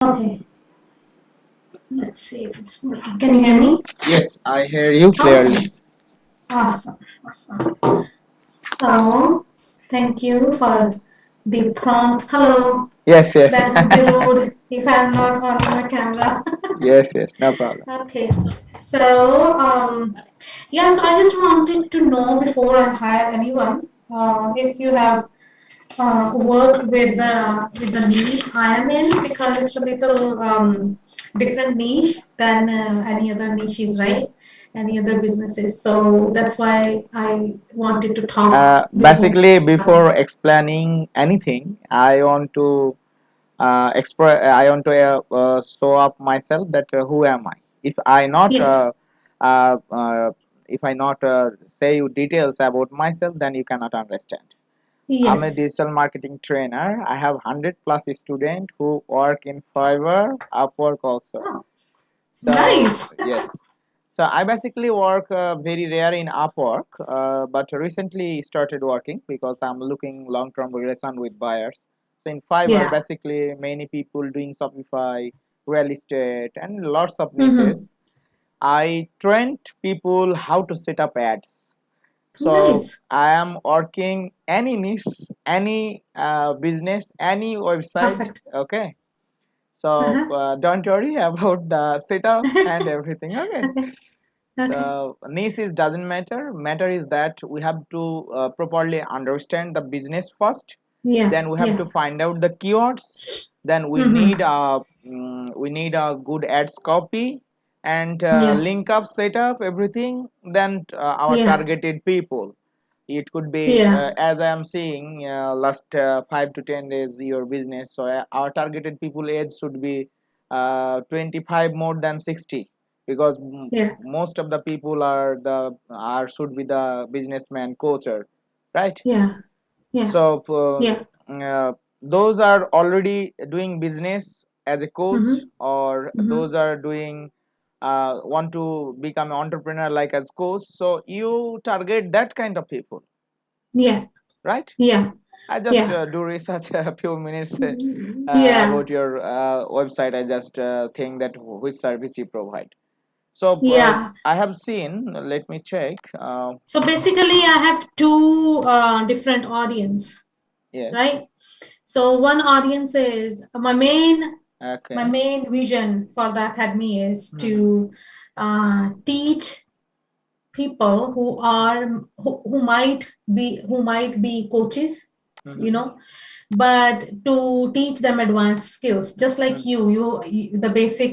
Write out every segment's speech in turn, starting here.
Okay, let's see if it's working. Can you hear me? Yes, I hear you clearly. Awesome, awesome, awesome. So, thank you for the prompt. Hello. Yes, yes. That would be rude if I'm not on my camera. Yes, yes, no problem. Okay. So, yeah, so I just wanted to know before I hire anyone, if you have worked with the niche I am in, because it's a little different niche than any other niches, right? Any other businesses. So that's why I wanted to talk before Basically, before starting. explaining anything, I want to show up myself that who am I? If I not Yes. uh, uh, if I not say you details about myself, then you cannot understand. I'm a Yes. digital marketing trainer. I have 100 plus students who work in Fiverr, Upwork also. Oh, So nice. yes, so I basically work very rare in Upwork, but recently started working because I'm looking long-term relation with buyers. So in Fiverr, Yeah. basically many people doing Shopify, real estate, and lots of Mm-hmm. niches. I trained people how to set up ads. So Nice. I am working any niche, any business, any website. Perfect. Okay. So Uh-huh. don't worry about the setup and everything. Okay. Okay. Okay. So niche is doesn't matter. Matter is that we have to properly understand the business first. Yeah. Then we have Yeah. to find out the keywords. Then Mm-hmm. we need a good ads copy and Yeah. link up setup everything. Then our Yeah. targeted people. It could be Yeah. as I am seeing last 5 to 10 days your business. So our targeted people age should be 25 more than 60 because Yeah. most of the people are should be the businessman coacher, right? Yeah. Yeah. So Yeah. those are already doing business as a coach, Mm-hmm. or Mm-hmm. those are doing want to become an entrepreneur like as coach. So you target that kind of people, Yeah. right? Yeah. I just Yeah. do research a few minutes Yeah. about your website. I just think that which service you provide. So Yeah. I have seen. Let me check. So basically, I have two different audience, Yes. right? So one audience is my Okay. main vision for the academy is Hmm. to teach people who might be coaches, you Hmm. know, but to teach them advanced skills, just like Hmm. you the basic.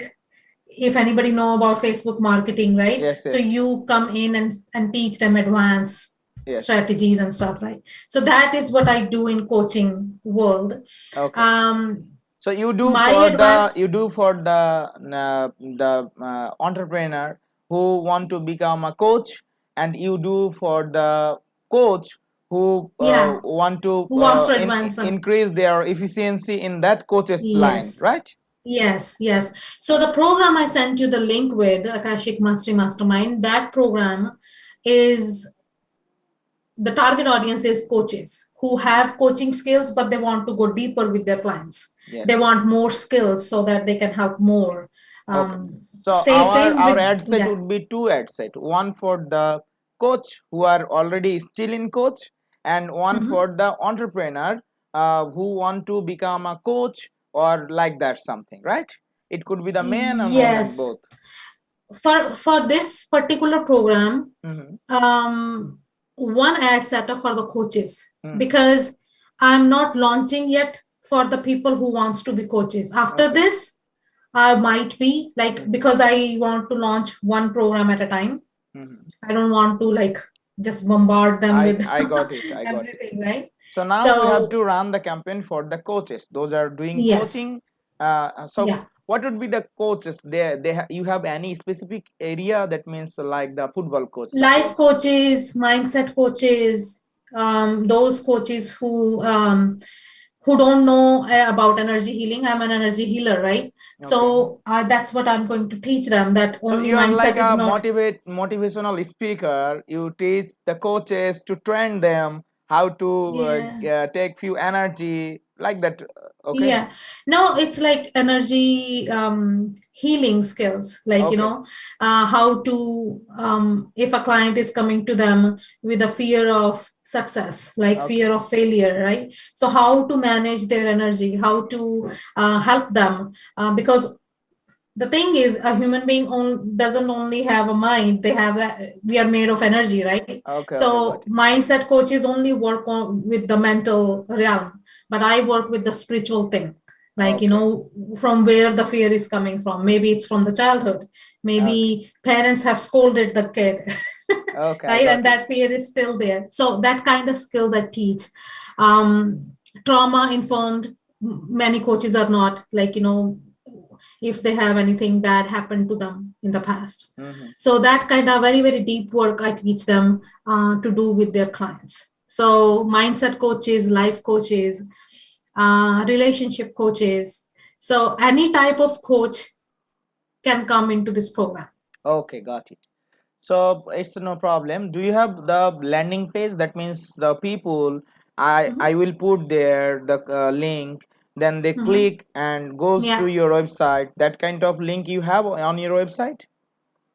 If anybody know about Facebook marketing, right? Yes. So Yes. you come in and teach them advanced Yes. strategies and stuff, right? So that is what I do in coaching world. Okay. um So my advice. you do for the entrepreneur who want to become a coach, and you do for the coach who Yeah, want to who wants to advance on. increase their efficiency in that coach's line, Yes. right? Yes, yes. So the program I sent you the link with, Akashic Mastery Mastermind, that program is, the target audience is coaches who have coaching skills, but they want to go deeper with their clients. They Yes. want more skills so that they can help more. Okay. Um, So same our with, ad set yeah. would be two ad set. One for the coach who are already still in coach, and one Mhm. for the entrepreneur who want to become a coach or like that something, right? It could be the man and woman Yes. both. For this particular program, Mm-hmm. one ad setup for the coaches, Mm-hmm. because I'm not launching yet for the people who wants to be coaches. After Okay. this, I might be like, Mm-hmm. because I want to launch one program at a time. Mm-hmm. I don't want to like just bombard them with I got it. I got it. everything, right? So now we have So to run the campaign for the coaches. Those are doing yes, coaching. So yeah. what would be the coaches? You have any specific area that means like the football coach, Life suppose. coaches, mindset coaches, those coaches who don't know about energy healing. I'm an energy healer, right? Okay. So that's what I'm going to teach them, that So only you are like mindset is a not. motivational speaker. You teach the coaches to train them how to Yeah. take few energy like that. Okay. Yeah. No, it's like energy healing skills. Like, Okay. how to, if a client is coming to them with a fear of success, like Okay. fear of failure, right? So, how to manage their energy, how to help them. Because the thing is, a human being doesn't only have a mind, they have that, we are made of energy, right? Okay. Okay. So, Got it. mindset coaches only work on with the mental realm, but I work with the spiritual thing, like, Okay. from where the fear is coming from. Maybe it's from the childhood, Okay. maybe parents have scolded the kid, Okay. I right? And got it. that fear is still there. So that kind of skills I teach. Trauma informed, many coaches are not, like, if they have anything bad happen to them in the past. Mm-hmm. So that kind of very, very deep work I teach them to do with their clients. So mindset coaches, life coaches, relationship coaches. So any type of coach can come into this program. Okay. Got it. So it's no problem. Do you have the landing page? That means the people I Mhm. will put there the link. Then they Mhm. click and goes to Yeah. your website. That kind of link you have on your website.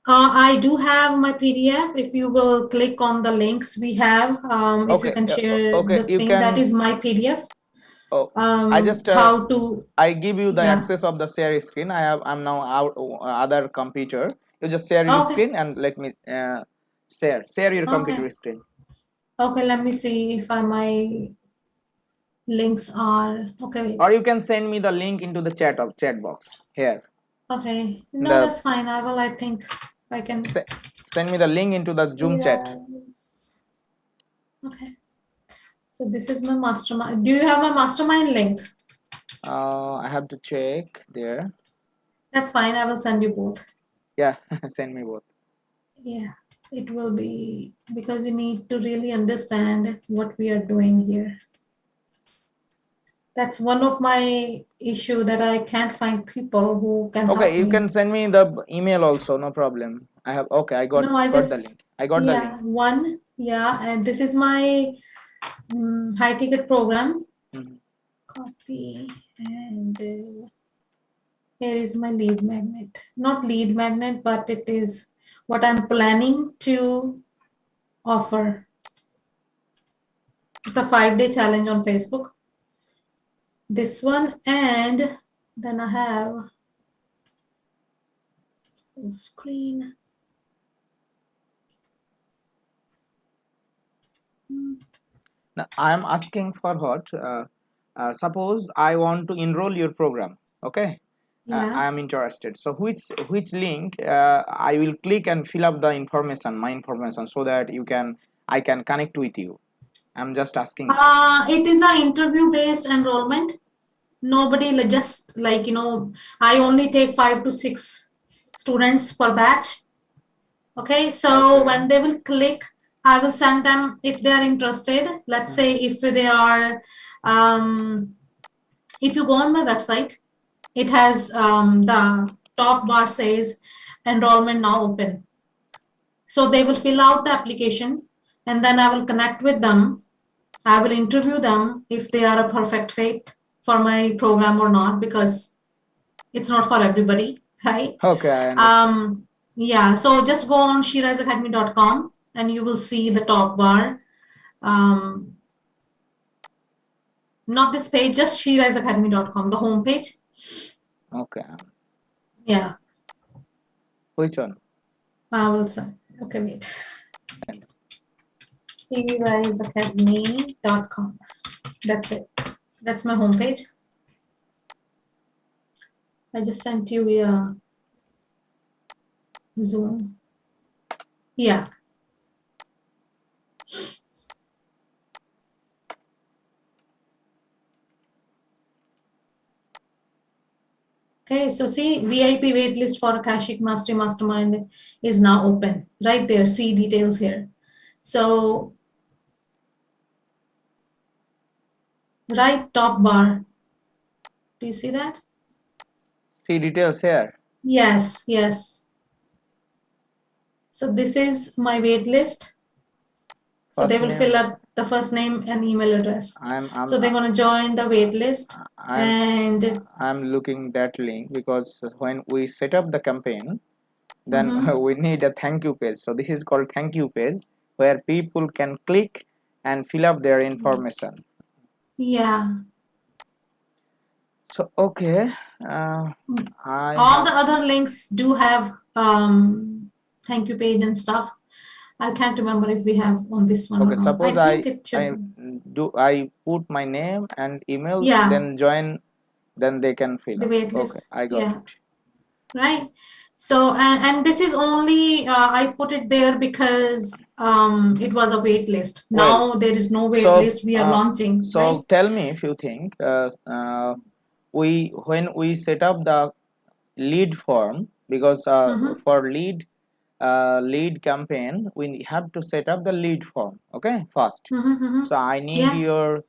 I do have my PDF. If you will click on the links we have, if you Okay. can share Okay. the You screen, that can. is my PDF. Oh, I just How to, I give you the yeah. access of the share screen. I'm now out other computer. You just share your Okay. screen and let me share your Okay. computer screen. Okay. Let me see if my links are, okay. Wait. Or you can send me the link into the chat box here. Okay. No, The that's fine. I think I can. se- Send me the link into the Zoom chat. Yes. Okay. So this is my mastermind. Do you have my mastermind link? I have to check there. That's fine. I will send you both. Yeah, send me both. Yeah. It will be because you need to really understand what we are doing here. That's one of my issue that I can't find people who can help Okay, you me. can send me the email also. No problem. I have. Okay, I No, I got the just, link. I got the link. yeah, one, yeah, and this is my high ticket program. Mhm. Copy, and here is my lead magnet. Not lead magnet, but it is what I'm planning to offer. It's a 5-day challenge on Facebook. This one, and then I have full screen. Now, I am asking for what? Suppose I want to enroll your program. Okay, Yeah. I am interested. So which link I will click and fill up the information, my information, so that I can connect with you. I'm just asking you. It is a interview based enrollment. Nobody just like, I only take 5 to 6 students per batch. Okay, so Okay. when they will click, I will send them if they are interested. Let's say Mhm. if they are, if you go on my website, it has the top bar says enrollment now open. So they will fill out the application and then I will connect with them. I will interview them if they are a perfect fit for my program or not, because it's not for everybody, right? Okay, I understand. Um, yeah, so just go on shirazacademy.com and you will see the top bar. Um, Not this page, just shirazacademy.com, the home page. Okay. Yeah, Which one? I will say. Okay, wait. shirazacademy.com. That's it. That's my homepage. I just sent you a Zoom. Yeah. Okay, so see, VIP waitlist for Akashic Mastery Mastermind is now open. Right there, see details here. So, right top bar, do you see that? See details here. Yes, yes. So, this is my waitlist. So they First will fill name. up the first name and email address. So they're I'm going to join the wait list. And I'm looking that link because when we set up the campaign, then mhm. we need a thank you page. So this is called thank you page where people can click and fill up their information. Yeah. So okay, I All have. the other links do have thank you page and stuff. I can't remember if we have on this one or Okay, not. suppose I think it should I be. I put my name and email, Yeah, then join, then they can fill the up. wait Okay, list. I got Yeah, it. right. So and this is only I put it there because it was a wait list. Well, Now there is no wait so list. We are launching, right? tell me if you think we when we set up the lead form, because Mm-hmm. for lead campaign we have to set up the lead form, okay, first. Mm-hmm. Mm-hmm. So I need Yeah. your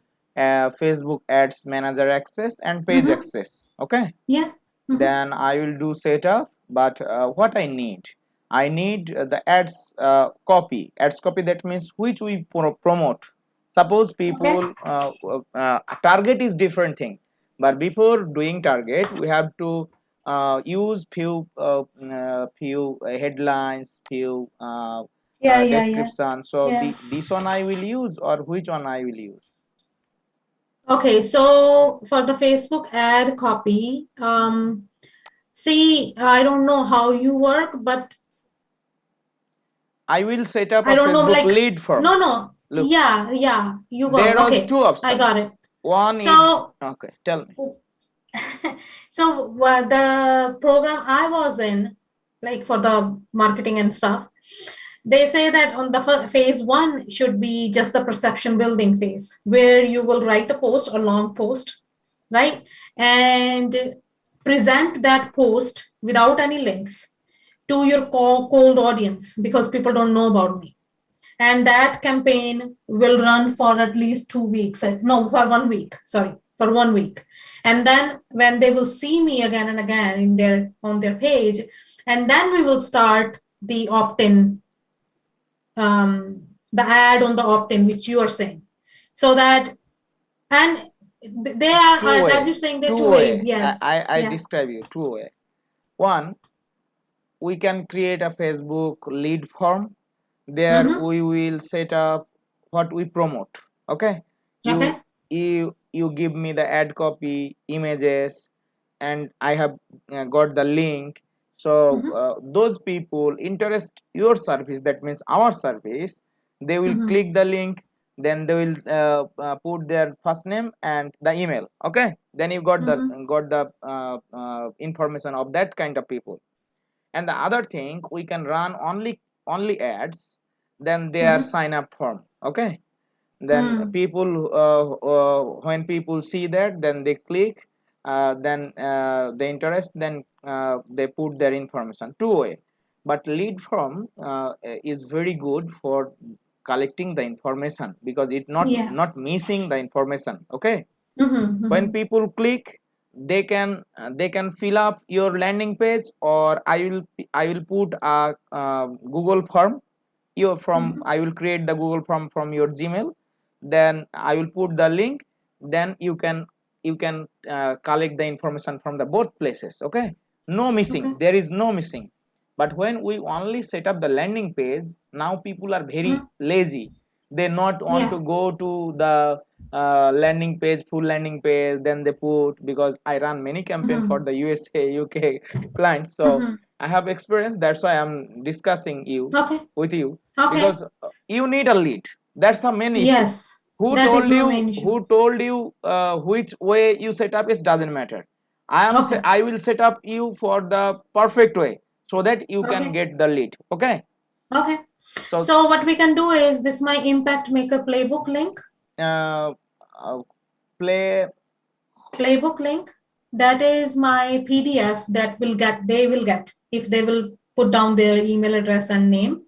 Facebook ads manager access and page Mm-hmm. access, okay. Yeah. Mm-hmm. Then I will do setup. But what I need the ads copy, that means which we promote. Suppose Okay. people target is different thing, but before doing target we have to use few headlines, few Yeah. Yeah. Yeah. description. So Yeah. this one I will use, or which one I will use? Okay. So for the Facebook ad copy, see, I don't know how you work, but I will set up I a don't know, Facebook like, lead form. no. Look, Yeah, yeah, you there work. are Okay, two I options. got it. One is, So, okay, tell me. so the program I was in, like for the marketing and stuff, they say that on the phase one should be just the perception building phase, where you will write a post, a long post, right? And present that post without any links to your cold audience because people don't know about me. And that campaign will run for at least 2 weeks. No, for 1 week. Sorry, for 1 week. And then when they will see me again and again in their on their page, and then we will start the opt-in, the ad on the opt-in, which you are saying, so that and they are Two as way, you're saying, there are two two ways. way. Yes, I yeah. describe you two way. One, we can create a Facebook lead form. There Mm-hmm. we will set up what we promote. Okay, Okay. you give me the ad copy, images, and I have got the link. So Mm-hmm. those people interest your service, that means our service, they will Mm-hmm. click the link, then they will put their first name and the email, okay. Then you Mm-hmm. got the information of that kind of people. And the other thing, we can run only ads, then their Mm-hmm. sign up form, okay. Then Mm-hmm. people when people see that, then they click, then the interest, then they put their information two way. But lead form is very good for collecting the information, because it Yeah. not missing the information, okay. Mm-hmm. When Mm-hmm. people click, they can fill up your landing page, or I will put a Google form. You from Mm-hmm. I will create the Google form from your Gmail, then I will put the link, then you can collect the information from the both places, okay. No missing, Okay. there is no missing. But when we only set up the landing page, now people are very Mm-hmm. lazy. They not want Yeah. to go to the landing page, full landing page, then they put, because I run many campaign for Mm-hmm. the USA UK clients, so Mm-hmm. I have experience, that's why I'm discussing you Okay. with you. Okay. Because you need a lead, that's the main issue. Yes. That is the main issue. Who told you which way you set up, it doesn't matter. Okay. I will set up you for the perfect way, so that you can Okay. get the lead, okay. Okay. So So what we can do is this my Impact Maker playbook link. uh, uh, play. Playbook link. That is my PDF that they will get if they will put down their email address and name,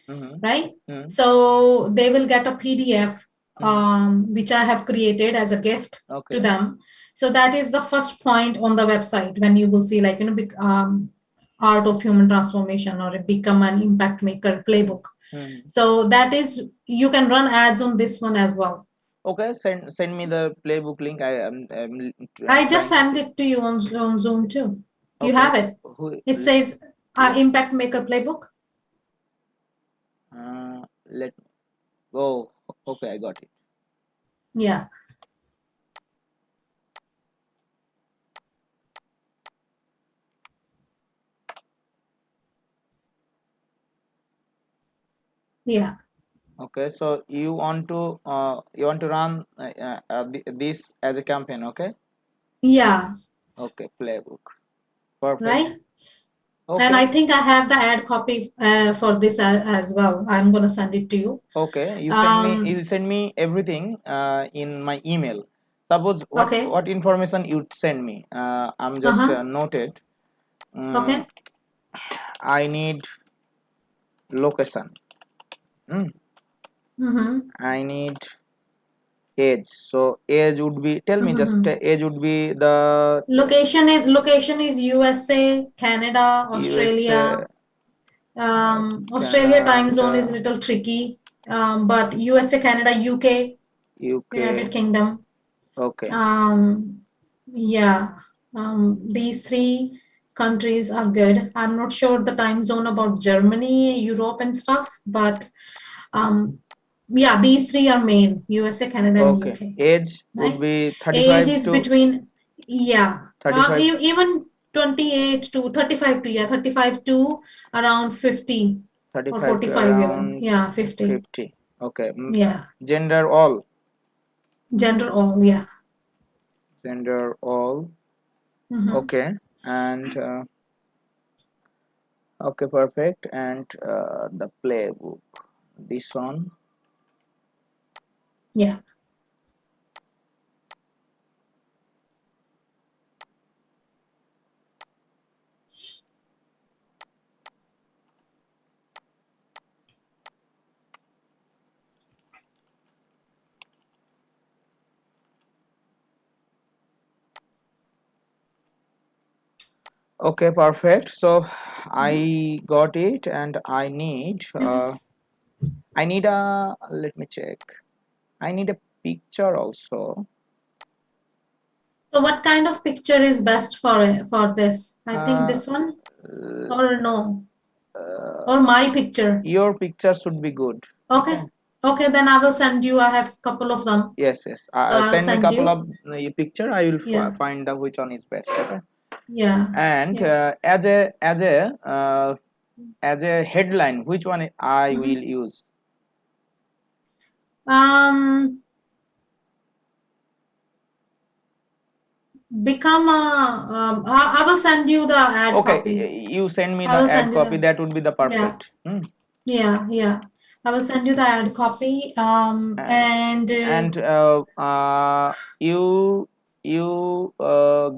Mhm, right? mhm, So they will get a PDF mhm. which I have created as a gift to Okay. them. So that is the first point on the website when you will see, like, Art of Human Transformation or Become an Impact Maker playbook. So that is, you can run ads on this one as well. Okay, send me the playbook link. I just sent it to you on Zoom too. Do you have it? It says Impact Maker playbook. Let me go. Okay, I got it. Yeah. Yeah. Okay, so you want to run this as a campaign, okay? Yeah. Okay, playbook. Perfect. Right. Okay. And I think I have the ad copy for this as well. I'm gonna send it to you. Okay, you send me everything in my email. Suppose what information you send me. I'm just noted. Okay. I need location. I need age. So age would be, tell me just age would be the location is USA, Canada, Australia. Australia time zone is a little tricky, but USA, Canada, UK, United Kingdom. Okay. Yeah. These three countries are good. I'm not sure the time zone about Germany, Europe, and stuff, but yeah, these three are main: USA, Canada, and UK. Age Right? would be 35 Age is to between 35. Even 28 to 35 to 35 to around 50 or 35 to 45 even. around Yeah, 50. 50. Okay. Yeah. Gender all. Gender all, yeah. Gender all. Okay. And okay, perfect. And the playbook. This one. Yeah. Okay, perfect. So I got it, and I need a, let me check. I need a picture also. So what kind of picture is best for this? I think this one, or no, or my picture. Your picture should be good. Okay. Okay, then I will send you. I have a couple of them. Yes, yes. So I'll Send me a couple you. of picture. I will Yeah. find out which one is best. Okay. Yeah. And as a headline, which one I will use? Become a. I will send you the ad copy. You send me the ad copy. That would be the perfect. Yeah, yeah. I will send you the ad copy. And you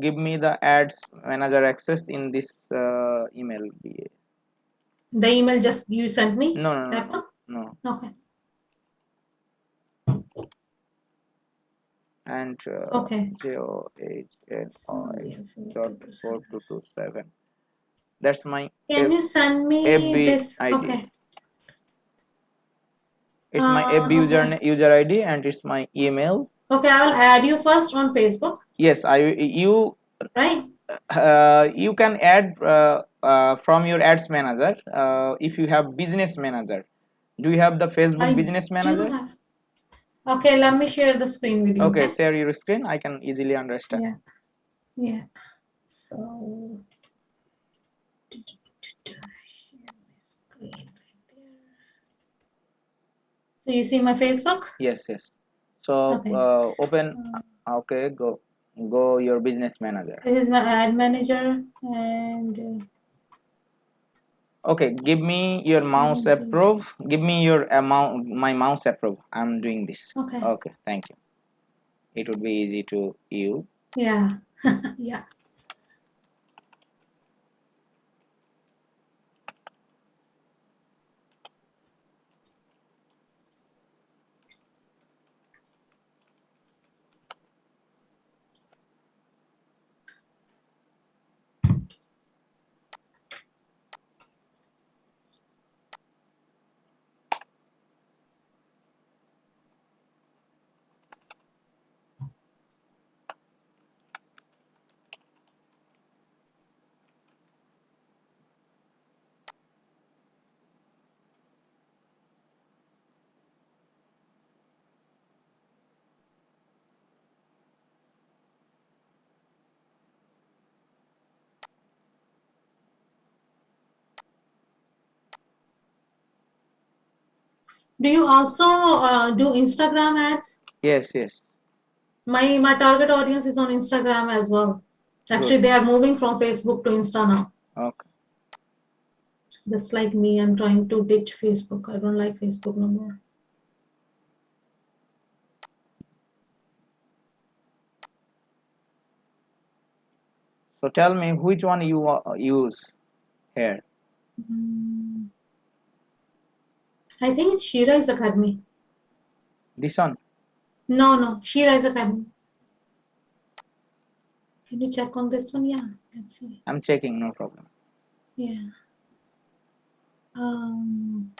give me the ads manager access in this email. The email just you sent me? No. That one? No. Okay. And Okay. JOHNI.4227. That's my Can you send me FB this? ID. Okay. It's my FB user ID, and it's my email. Okay, I will add you first on Facebook. Yes, you right. You can add from your ads manager if you have business manager. Do you have the Facebook business manager? Okay, let me share the screen with you. Okay, share your screen. I can easily understand. Yeah. Yeah. So so you see my Facebook? Yes, yes. So open. Okay, go your business manager. This is my ad manager, and okay, give me your mouse approve. Give me your my mouse approve. I'm doing this. Okay, thank you. It would be easy to you. Yeah. Yeah. Do you also do Instagram ads? Yes, yes. My target audience is on Instagram as well. Good. Actually, they are moving from Facebook to Insta now. Okay. Just like me, I'm trying to ditch Facebook. I don't like Facebook no more. So tell me which one you use here. Mm, I think it's Shira's Academy. This one. No, no, Shira's Academy. Can you check on this one? Yeah, let's see. I'm checking. No problem. Yeah. Um,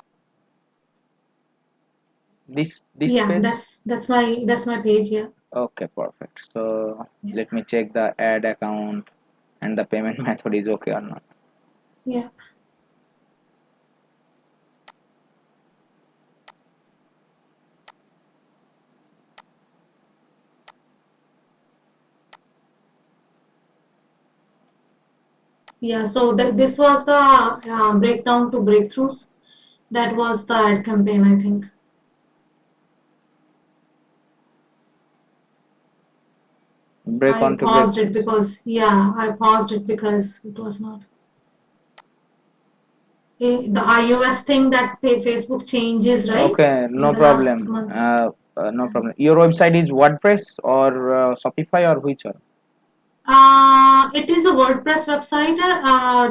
This yeah, page. that's my page. Yeah. Okay, perfect. So Yeah. let me check the ad account and the payment method is okay or not. Yeah. Yeah. So this was the breakdown to breakthroughs. That was the ad campaign, I think. Break I on to paused it breakthroughs. because, yeah, I paused it because it was not. The iOS thing that Facebook changes, right? Okay, In no the last problem. month. No Yeah. problem. Your website is WordPress or Shopify or which one? It is a WordPress website.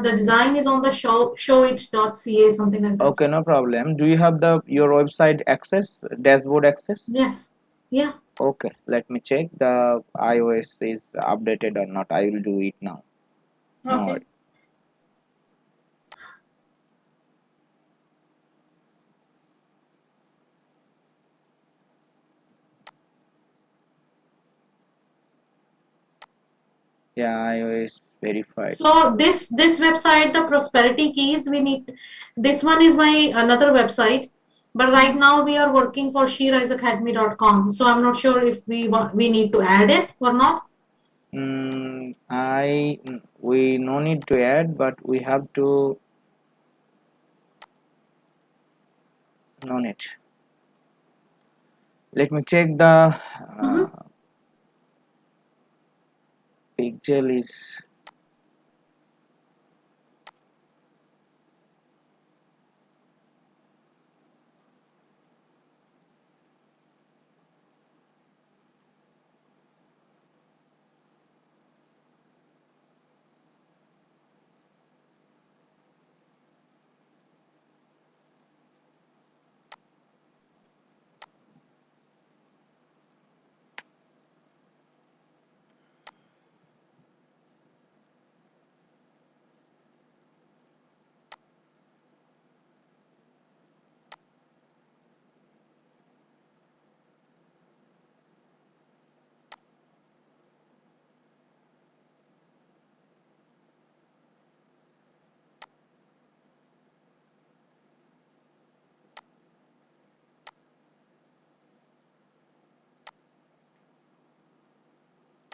The design is on the showit.ca, something like that. Okay, no problem. Do you have the your website access, dashboard access? Yes. Yeah. Okay, let me check the iOS is updated or not. I will do it now. No Okay. worry. Yeah, iOS verified. So this website, the prosperity keys, we need. This one is my another website, but right now we are working for sheriseacademy.com. So I'm not sure if we need to add it or not. We no need to add, but we have to no need. Let me check the Mhm. pixel is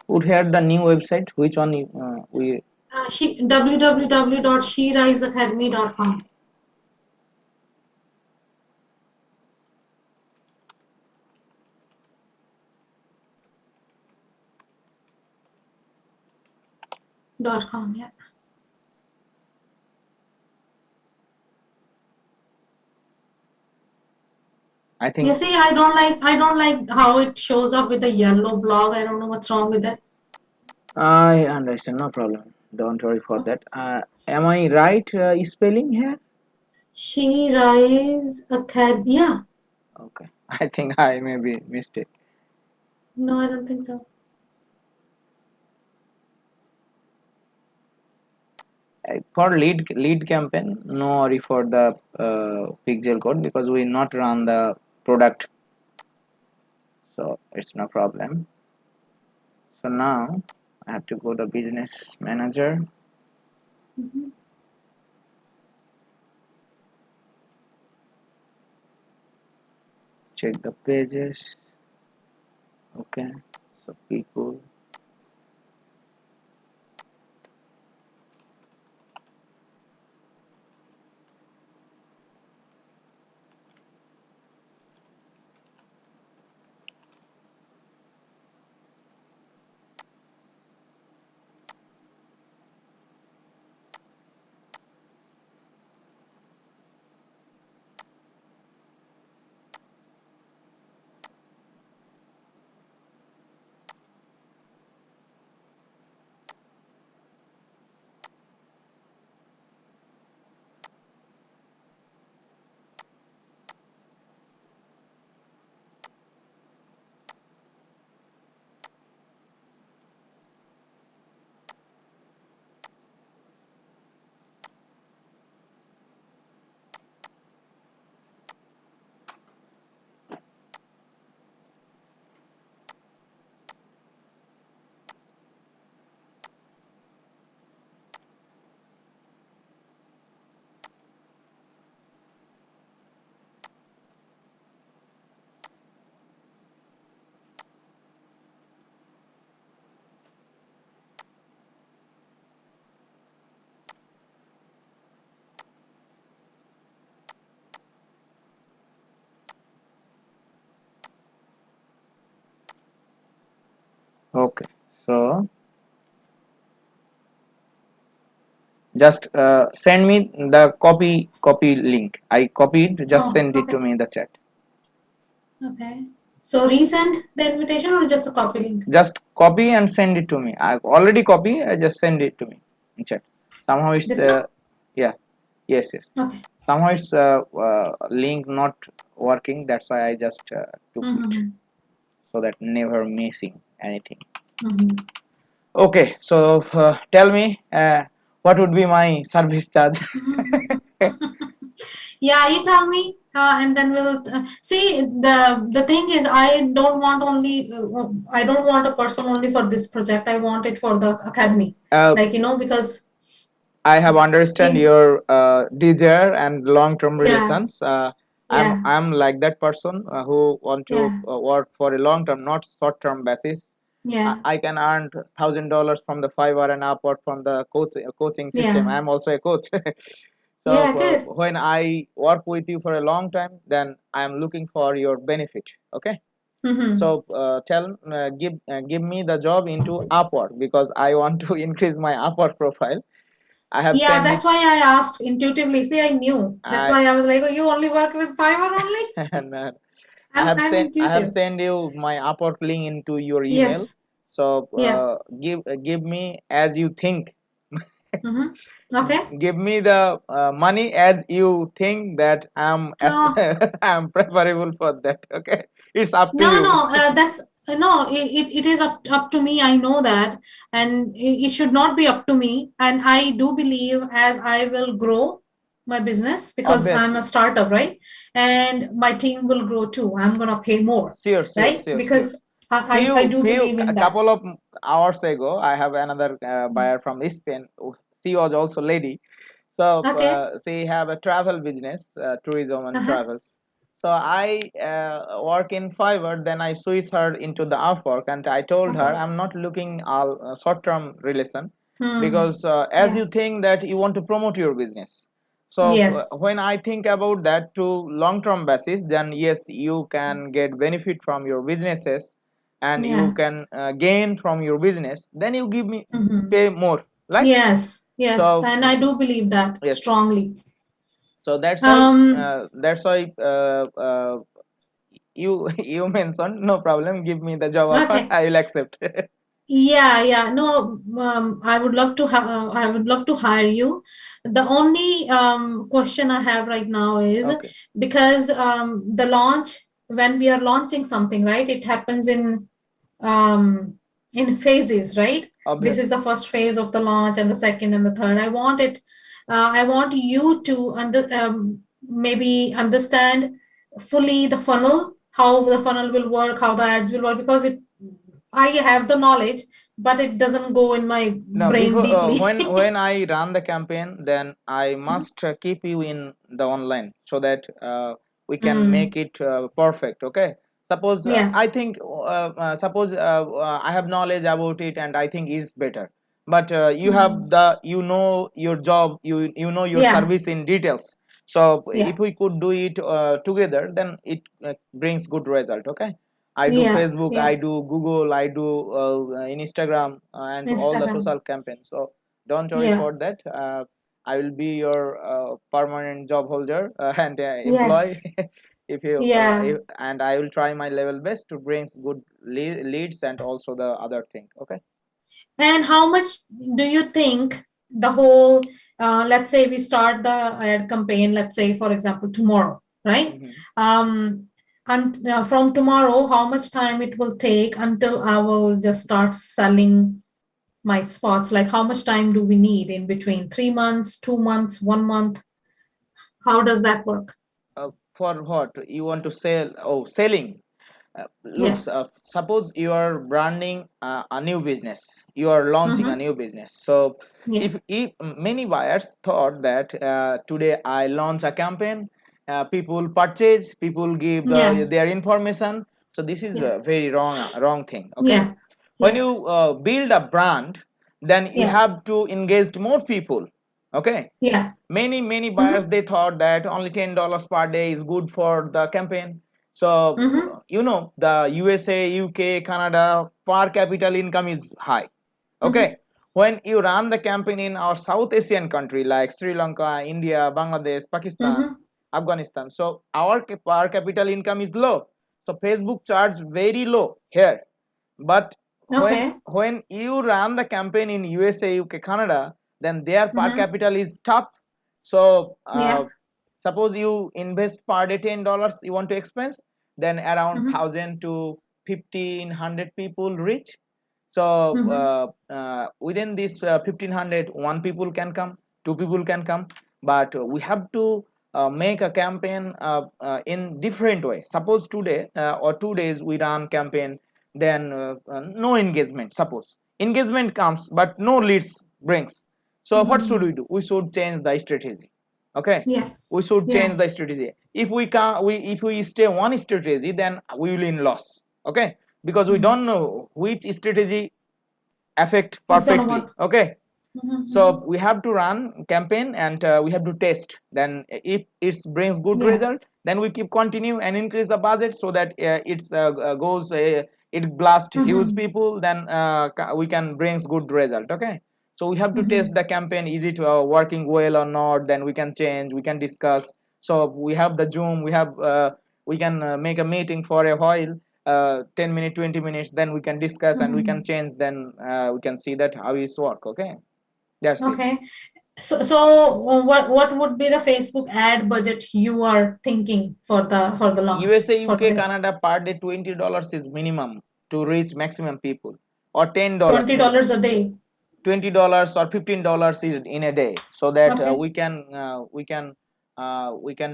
put here the new website. Which one we www.sheriseacademy.com. .com. Yeah. I You think see, I don't like how it shows up with the yellow blog. I don't know what's wrong with it. I understand. No problem. Don't worry for Okay. that. Am I right spelling here? She Rise Acad. Yeah. Okay. I think I may be mistake. No, I don't think so. For lead campaign, no worry for the pixel code because we not run the product, so it's no problem. So now I have to go to business manager, Mhm. check the pages. Okay, so people, So just send me the copy link. I copied, just Oh, send it to okay. me in the chat. Okay. So resend the invitation or just the copy link? Just copy and send it to me. I already copy, I just send it to me in chat. Somehow it's Just now? yeah, yes. Okay. Somehow it's link not working, that's why I just took it, Mm-hmm. so that never missing anything. Mm-hmm. Okay, so tell me, what would be my service charge? Yeah, you tell me, and then we'll see. The thing is, I don't want a person only for this project. I want it for the academy, uh, because I have understand in your desire and long-term yeah, relations. I'm yeah, I'm like that person who want to yeah, work for a long-term, not short-term basis. yeah, I can earn $1,000 from the Fiverr and upward from the coaching system. yeah, I'm also a coach. So yeah. Good. when I work with you for a long time, then I am looking for your benefit. Okay. Mm-hmm. So give me the job into Upwork, because I want to increase my Upwork profile. I have Yeah, sent it. that's why I asked intuitively. See, I knew. That's I why I was like, oh, you only work with Fiverr only? and I'm I have intuitive. sent you my Upwork link into your email. Yes. So Yeah. give me as you think. Mm-hmm. Okay. Give me the money as you think that I'm as Oh. I'm preferable for that. Okay, it's up to No, you. no, that's no, it is up to me. I know that, and it should not be up to me. And I do believe as I will grow my business because I'm a Obviously, startup, right? And my team will grow too. I'm gonna pay more, right? sure. Because I do believe in that. Couple of hours ago, I have another buyer from Spain. She was also lady. So Okay. they have a travel business, tourism and Uh-huh. travels. So I work in Fiverr, then I switch her into the Upwork, and I told her Upwork. I'm not looking all short-term relation, Hmm. because as Yeah. you think that you want to promote your business. So Yes. when I think about that to long-term basis, then yes, you can get benefit from your businesses, and you Yeah. can gain from your business. Then you give me Hmm. pay more, like Yes. Yes. so. And I do believe that Yes, strongly. so Um. that's why you you mentioned no problem, give me the job offer, Okay. I will accept. Yeah, yeah. No, I would love to have. I would love to hire you. The only question I have right now is Okay, because the launch, when we are launching something, right? It happens um, in phases, right? This is obviously. the first phase of the launch, and the second and the third. I want it. I want you to maybe understand fully the funnel, how the funnel will work, how the ads will work, because I have the knowledge, but it doesn't go in my Now, brain before deeply. when I run the campaign, then I must keep you in the online, so that we can make Mm, it perfect. Okay. Suppose yeah. I think suppose I have knowledge about it, and I think is better. But you have Mm, the your job, you know your yeah. service in details. So Yeah. if we could do it together, then it brings good result. Okay. I do Yeah. Facebook, I Yeah. do Google, I do Instagram, and all the Instagram. social campaigns. So don't worry Yeah. for that. I will be your permanent job holder and employee. Yes. If, Yeah. and I will try my level best to bring good leads and also the other thing. Okay. And how much do you think the whole, let's say we start the ad campaign, let's say, for example, tomorrow, right? Hmm. And from tomorrow, how much time it will take until I will just start selling my spots? Like, how much time do we need in between? 3 months, 2 months, 1 month? How does that work? For what you want to sell? Oh, selling. Yeah. Looks suppose you are branding a new business, you are launching a Mm-hmm. new business. So Yeah. if many buyers thought that today I launch a campaign, people purchase, people give Yeah. their information. So this is Yeah. a very wrong thing. Okay. Yeah. When Yeah. you build a brand, then you Yeah. have to engage more people. Okay. Yeah. Many buyers, Mm-hmm. they thought that only $10 per day is good for the campaign. So Mm-hmm. you know the USA, UK, Canada per capita income is high. Mm-hmm. Okay, when you run the campaign in our South Asian country like Sri Lanka, India, Bangladesh, Pakistan, Mm-hmm. Afghanistan, so our per capita income is low. So Facebook charge very low here. But Okay. when you run the campaign in USA, UK, Canada, then their per Mm-hmm. capita is top. So Yeah. suppose you invest per day $10 you want to expense, then around Mm-hmm. 1,000 to 1,500 people reach. So Mm-hmm. within this 1,500, one people can come, two people can come, but we have to make a campaign in different way. Suppose today or 2 days we run campaign, then no engagement. Suppose engagement comes, but no leads brings. So what should Mm-hmm. we do? We should change the strategy. Okay, Yeah. we should change Yeah. the strategy. If we can, we if we stay one strategy, then we will in loss. Okay, because we Mm-hmm. don't know which strategy affect It's gonna perfectly. work. Okay, Mm-hmm. so we have to run campaign and we have to test. Then if it brings good Yeah. result, then we keep continue and increase the budget so that it's goes it blast huge Mm-hmm. people, then we can brings good result. Okay, so we have to test Mm-hmm. the campaign, is it working well or not, then we can change, we can discuss. So we have the Zoom, we can make a meeting for a while, 10 minutes, 20 minutes, then we can discuss and we can Mm-hmm. change, then we can see that how it's work. Okay, that's it. Okay. So what would be the Facebook ad budget you are thinking for the launch USA, for UK, this? Canada per day $20 is minimum to reach maximum people, or $10 maybe. $20 a day. $20 or $15 is in a day, so that Okay. we can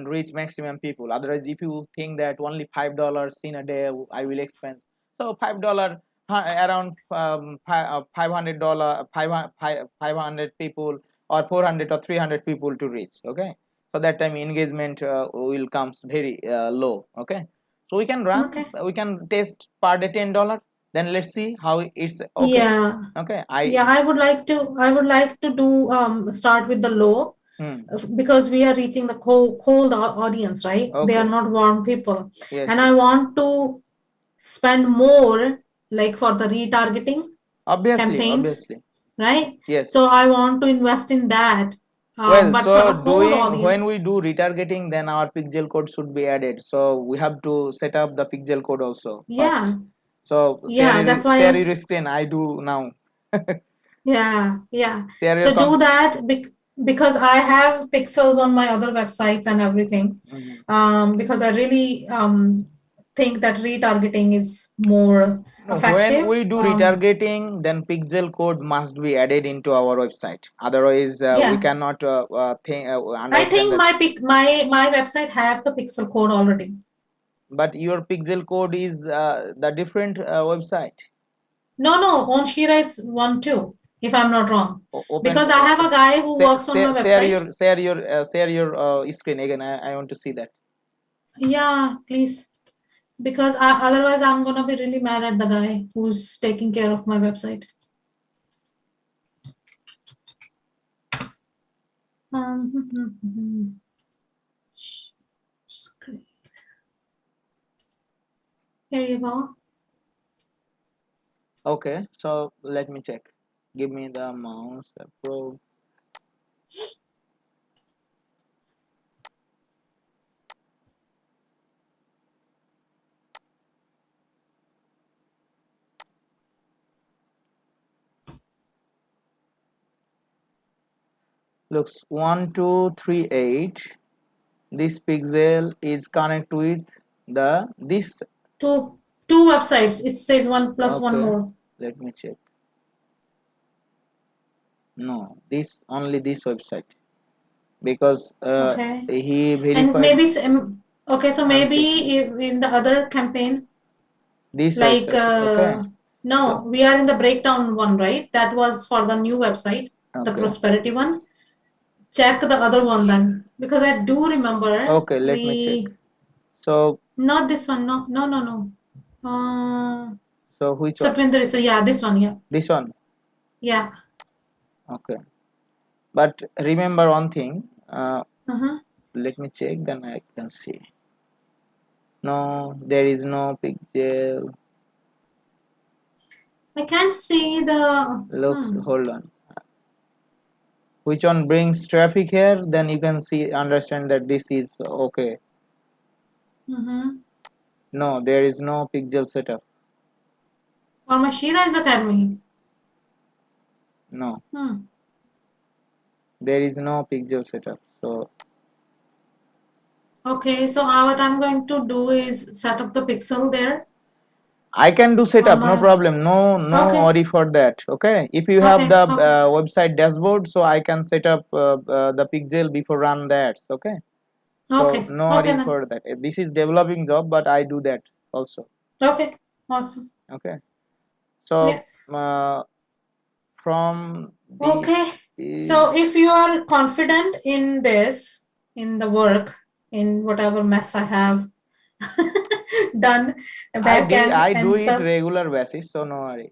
reach maximum people. Otherwise, if you think that only $5 in a day I will expense, so $5 around $500, 500 people or 400 or 300 people to reach. Okay, so that time engagement will comes very low. Okay, so Okay. we can test per day $10, then let's see how it's okay. Yeah. Okay, Yeah, I would like to do start with the low hmm, because we are reaching the cold audience, right? They are okay, not warm people. yes, And I yes, want to spend more like for the retargeting obviously, campaigns, obviously, right? yes. So I want to invest in that. Well, But for so the cold doing when audience, we do retargeting, then our pixel code should be added. So we have to set up the pixel code also first. yeah, So yeah, that's why share your screen. I do now. yeah, yeah. Share your So do that because I have pixels on my other websites and everything. Mhm. Because I really think that retargeting is more No, when effective. we do retargeting, then pixel code must be added into our website. Otherwise, we Yeah, cannot I understand think that. my website have the pixel code already. But your pixel code is the different website. No, no, on Shira is one too, if I'm not wrong. Open Because I have a guy who works on my website. share your screen again. I want to see that. Yeah, please. Because otherwise I'm gonna be really mad at the guy who's taking care of my website. Um, screen. Here you go. Okay, so let me check. Give me the mouse approved. Looks 1238. This pixel is connect with the this. Two websites. It says one plus one Okay, more. let me check. No, this only this website, because Okay. he And verified. maybe okay, so I'm maybe checking in the other campaign, this like website. Okay, so no, we are in the breakdown one, right? That was for the new website, the okay, prosperity one. Check the other one then, because I do remember okay. Let me check. we So not this one. No, no, no, no. so which one? Satwinder is yeah, this one. Yeah, This one. yeah. Okay, but remember one thing. Uh-huh. Let me check. Then I can see. No, there is no pixel. I can't see the. Looks, hold on. Which one brings traffic here? Then you can see, understand that this is okay. Mm-hmm. No, there is no pixel setup. For my Shira's Academy. No, Hmm. there is no pixel setup. So Okay, so what I'm going to do is set up the pixel there I can do on setup, no my. problem. No Okay, worry for that. Okay. If you have okay, the okay, website dashboard, so I can set up the pixel before run that. Okay. So okay, no okay worry then. for that. This is developing job, but I do that also. Okay, awesome. Okay. Yeah. So from this Okay. So is if you are confident in this, in the work, in whatever mess I have done back end I do and it stuff, regular basis, so no worry.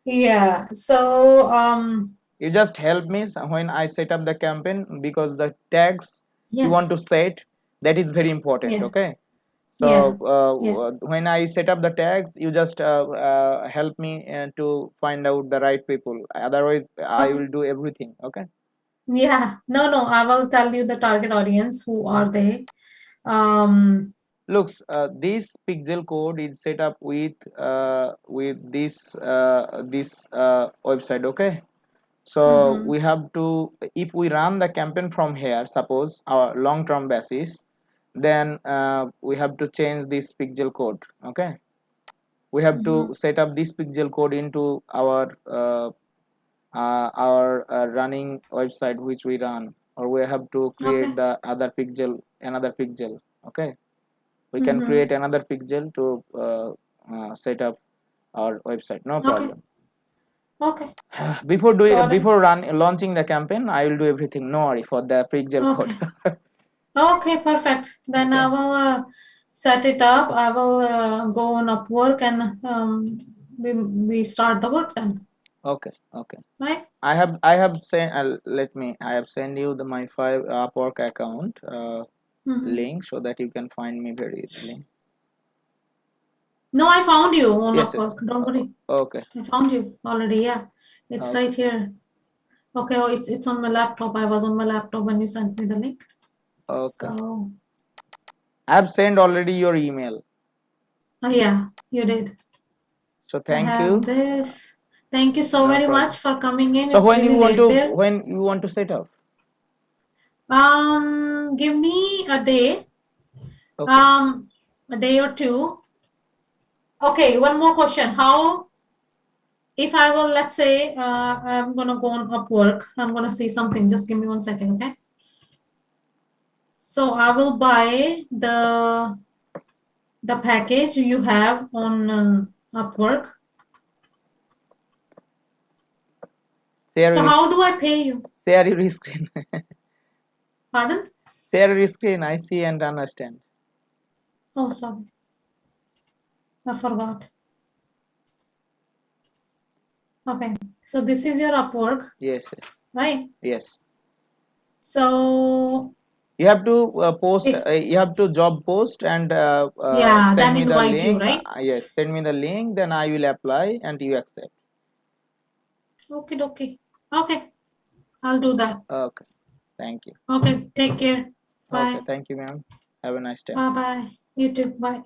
yeah. So You just help me when I set up the campaign, because the tags you want yes, to set, that is very important. yeah, Okay. yeah, So yeah. when I set up the tags, you just help me to find out the right people. Otherwise, I Okay. will do everything. Okay. Yeah. No, no. I will tell you the target audience. Who are they? Um. Looks, this pixel code is set up with this website. Okay. So Mm-hmm. we have to, if we run the campaign from here, suppose our long term basis, then we have to change this pixel code. Okay. We have to Mm-hmm. set up this pixel code into our running website which we run, or we have to create Okay. the other pixel, another pixel. Okay. We can Mm-hmm. create another pixel to set up our website, no Okay. problem. Okay. Got it. Before launching the campaign, I will do everything, no worry for the pixel code. Okay. Okay, perfect. Then I Okay. will set it up. I will go on Upwork and we start the work then, Okay. Okay. right? I have sent let me I have sent you the my five Upwork account Mm-hmm. link, so that you can find me very easily. No, I found you on Yes, yes. Upwork. Don't worry. Okay. I found you already. Yeah, it's Okay. right here. Okay, oh, it's on my laptop. I was on my laptop when you sent me the link. Okay. So, I have sent already your email. yeah, you did. So I thank have you. this. Thank you so No very problem. much for coming in. So It's really late there. when you want to set up? Give me Okay. a day or two. Okay, one more question. How, if I will, let's say, I'm gonna go on Upwork, I'm gonna see something. Just give me 1 second, okay? So I will buy the package you have on Upwork. Share So your how do I pay you? share your screen. Pardon? Share your screen. I see and understand. Oh, sorry, I forgot. Okay, so this is your Upwork, Yes, yes, right? yes. So You have to post. if, You have to job post and yeah, send then me the invite you, link. right? Yes, send me the link. Then I will apply and you accept. Okay, okay. Okay, I'll do that. Okay. Thank you. Okay, take care. Okay. Bye. Thank you, ma'am. Have a nice day. Bye bye. You too. Bye.